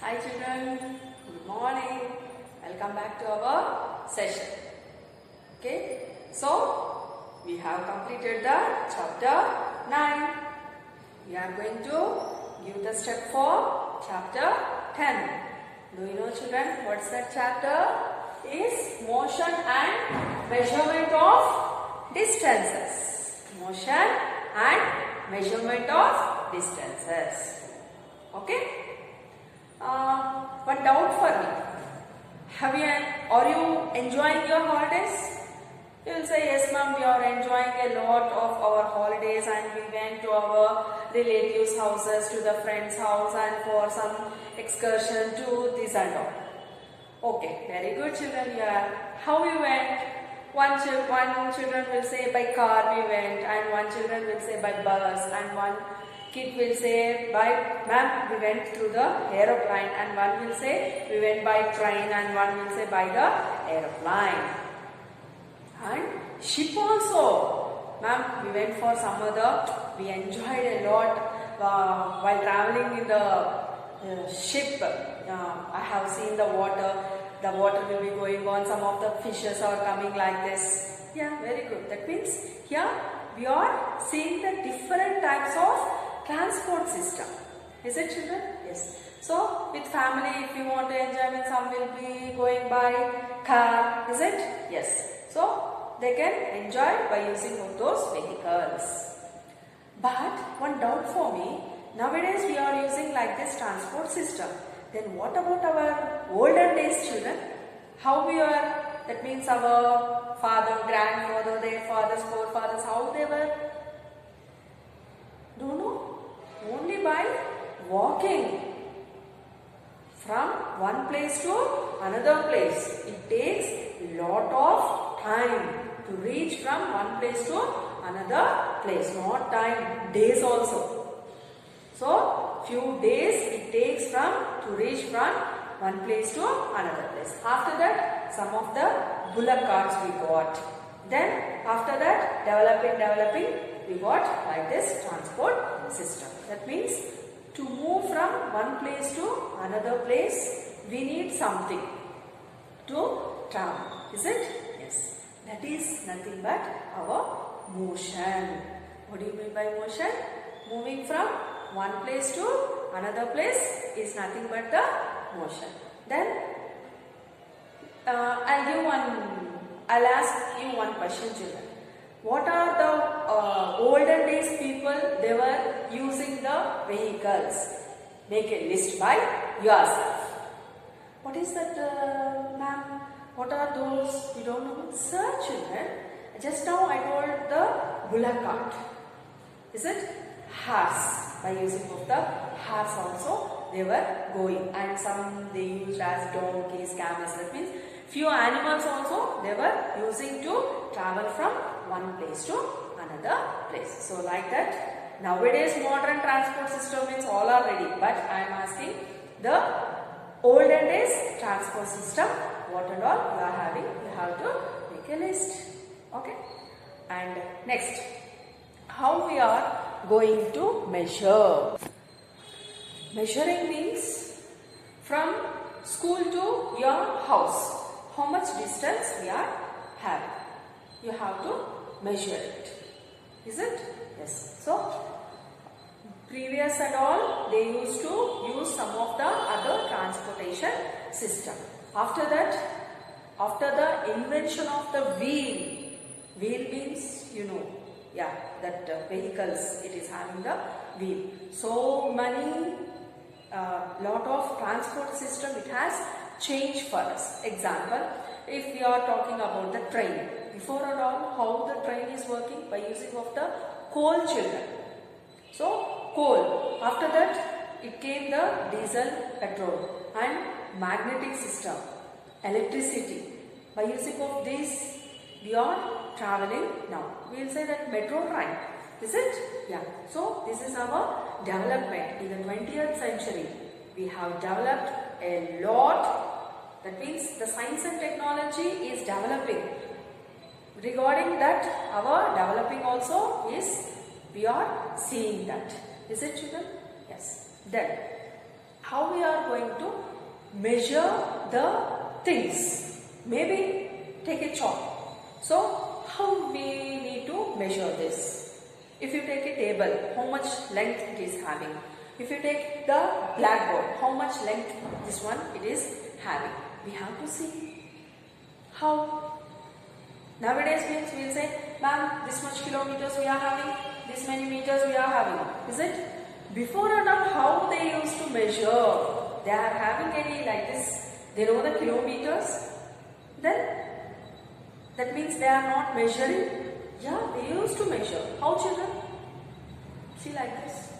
Hi children, good morning. Welcome back to our session. Okay, so we have completed the chapter 9. We are going to give the step for chapter 10. Do you know children what's that chapter? Is motion and measurement of distances. Motion and measurement of distances. Okay. One doubt for me. Are you enjoying your holidays? You will say, yes ma'am, we are enjoying a lot of our holidays and we went to our relatives' houses, to the friend's house and for some excursion to this and all. Okay, very good children. Yeah. How we went? One children will say by car we went, and one children will say by bus, and one kid will say by ma'am we went through the aeroplane, and one will say we went by train, and one will say by the aeroplane. And ship also, ma'am we went for some other, we enjoyed a lot while traveling in the ship. I have seen the water will be going on, some of the fishes are coming like this. Yeah, very good. That means here we are seeing the different types of transport system. Is it children? Yes. So with family, if you want to enjoy, some will be going by car. Is it? Yes. So they can enjoy by using of those vehicles. But one doubt for me, nowadays we are using like this transport system. Then what about our olden days children? How we are, that means our father, grandfather, their fathers, forefathers, how they were? Don't know. Only by walking from one place to another place. It takes lot of time to reach from one place to another place. Not time, days also. So, few days it takes to reach from one place to another place. After that, some of the bullock carts we got. Then, after that, developing, we got like this transport system. That means, to move from one place to another place, we need something to travel. Is it? Yes. That is nothing but our motion. What do you mean by motion? Moving from one place to another place is nothing but the motion. Then I'll ask you one question children. What are the olden days people, they were using the vehicles? Make a list by yourself. What is that ma'am? What are those? You don't know? Sir children, just now I told the bullock cart. Is it? Horse. By using of the horse also they were going, and some they used as donkeys, camels. That means few animals also they were using to travel from one place to another place. So like that, nowadays modern transport system means all are ready, but I am asking the olden days transport system, what and all you are having, you have to make a list. Okay. And next, how we are going to measure. Measuring means from school to your house, how much distance we are having. You have to measure it. Is it? Yes. So, previous and all, they used to use some of the other transportation system. After that, after the invention of the wheel means, you know, yeah, that vehicles, it is having the wheel. So many lot of transport system it has changed for us. Example, if we are talking about the train, before and all, how the train is working? By using of the coal children. So coal. After that, it came the diesel, petrol and magnetic system, electricity. By using of this, we are traveling now. We will say that metro train. Is it? Yeah. So, this is our development. In the 20th century, we have developed a lot. That means the science and technology is developing. Regarding that, our developing also is, we are seeing that. Is it children? Yes. Then, how we are going to measure the things. Maybe take a chalk. So how we need to measure this? If you take a table, how much length it is having? If you take the blackboard, how much length this one it is having? We have to see. How? Nowadays means we will say, ma'am, this much kilometers we are having, this many meters we are having. Is it? Before and now, how they used to measure? They are having any like this, they know the kilometers. Then that means they are not measuring. Yeah, they used to measure. How, children? See like this.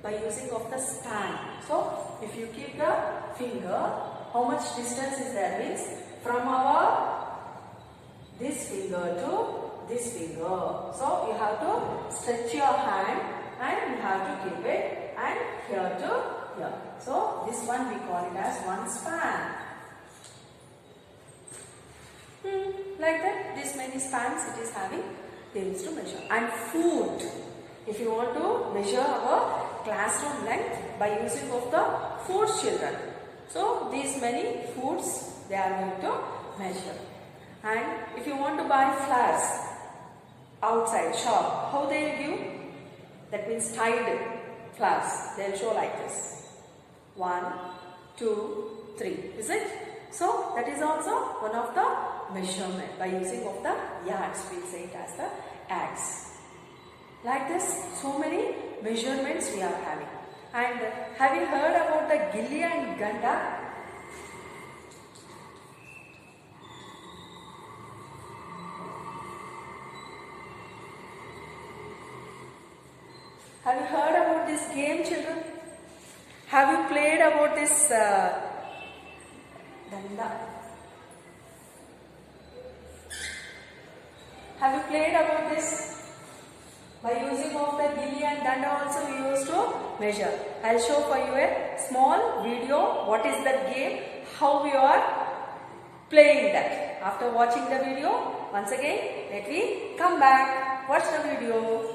By using of the span. So if you keep the finger, how much distance is there? Means from our this finger to this finger. So you have to stretch your hand and you have to keep it and here to here. So this one we call it as one span. Like that, this many spans it is having, they used to measure. And foot, if you want to measure our classroom length by using of the foot, children. So these many foots they are going to measure. And if you want to buy flowers outside shop, how they will give? That means tied flowers. They will show like this. 1, 2, 3. Is it? So that is also one of the measurement by using of the yards. We say it as the yards. Like this, so many measurements we are having. And have you heard about the gilli and ganda? Have you heard about this game, children? Have you played about this danda? Have you played about this? By using of the gilli and danda also we used to measure. I'll show for you a small video. What is that game? How we are playing that. After watching the video, once again, let me come back. Watch the video.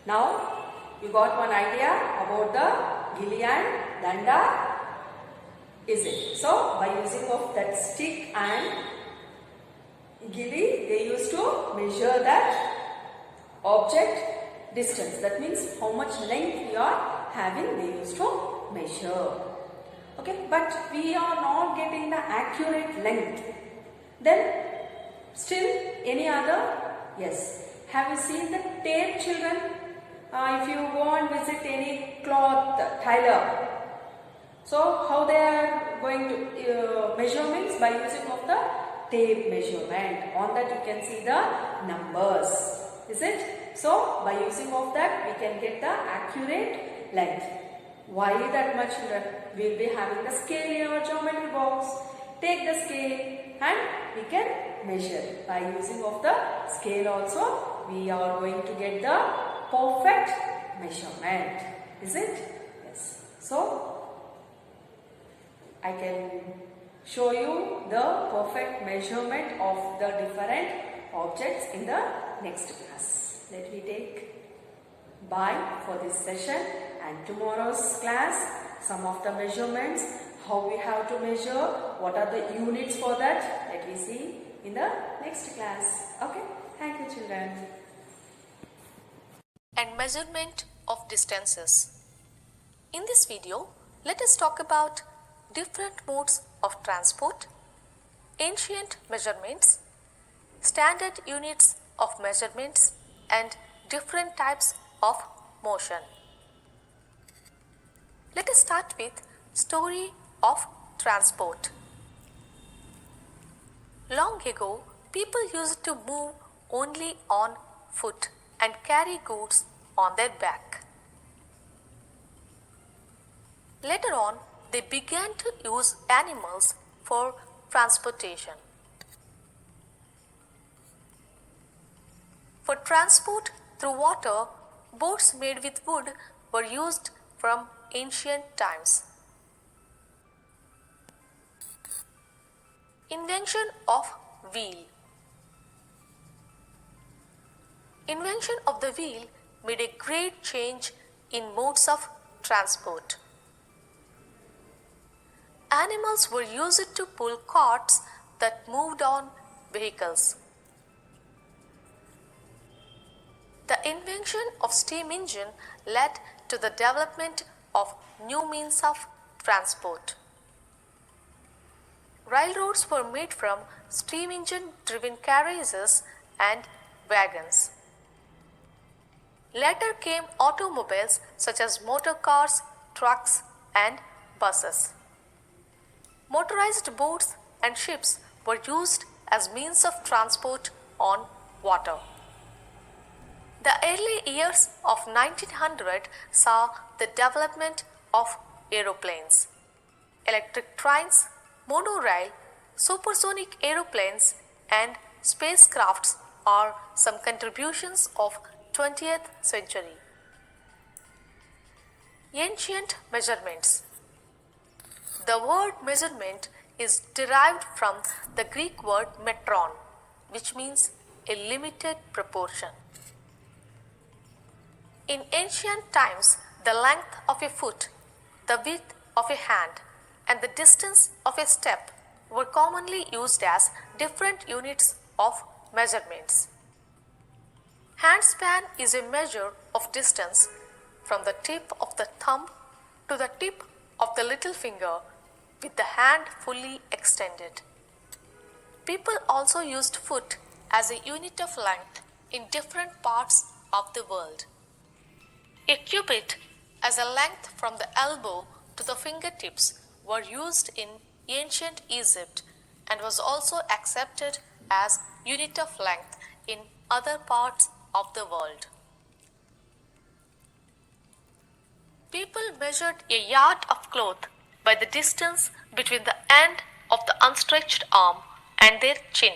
Now you got one idea about the gilli and danda, is it? So by using of that stick and gilli, they used to measure that object distance. That means how much length we are having, they used to measure. Okay, but we are not getting the accurate length. Then still any other? Yes. Have you seen the tape, children? If you go and visit any cloth tailor, so how they are going to measurements by using of the tape measurement. On that you can see the numbers, is it? So by using of that we can get the accurate length. Why that much, children? We will be having the scale in our geometry box. Take the scale and we can measure. By using of the scale also we are going to get the perfect measurement, is it? Yes. So I can show you the perfect measurement of the different objects in the next class. Let me take bye for this session, and tomorrow's class some of the measurements, how we have to measure, what are the units for that, let me see in the next class. Okay, thank you, children. and measurement of distances. In this video, let us talk about different modes of transport, ancient measurements, standard units of measurements, and different types of motion. Let us start with story of transport. Long ago, people used to move only on foot and carry goods on their back. Later on, they began to use animals for transportation. For transport through water, boats made with wood were used from ancient times. Invention of wheel. Invention of the wheel made a great change in modes of transport. Animals were used to pull carts that moved on vehicles. The invention of steam engine led to the development of new means of transport. Railroads were made from steam engine driven carriages and wagons. Later came automobiles such as motor cars, trucks, and buses. Motorized boats and ships were used as means of transport on water. The early years of 1900 saw the development of aeroplanes. Electric trains, monorail, supersonic aeroplanes, and spacecrafts are some contributions of 20th century. Ancient measurements. The word measurement is derived from the Greek word metron, which means a limited proportion. In ancient times, the length of a foot, the width of a hand, and the distance of a step were commonly used as different units of measurements. Handspan is a measure of distance from the tip of the thumb to the tip of the little finger with the hand fully extended. People also used foot as a unit of length in different parts of the world. A cubit as a length from the elbow to the fingertips were used in ancient Egypt and was also accepted as unit of length in other parts of the world. People measured a yard of cloth by the distance between the end of the unstretched arm and their chin.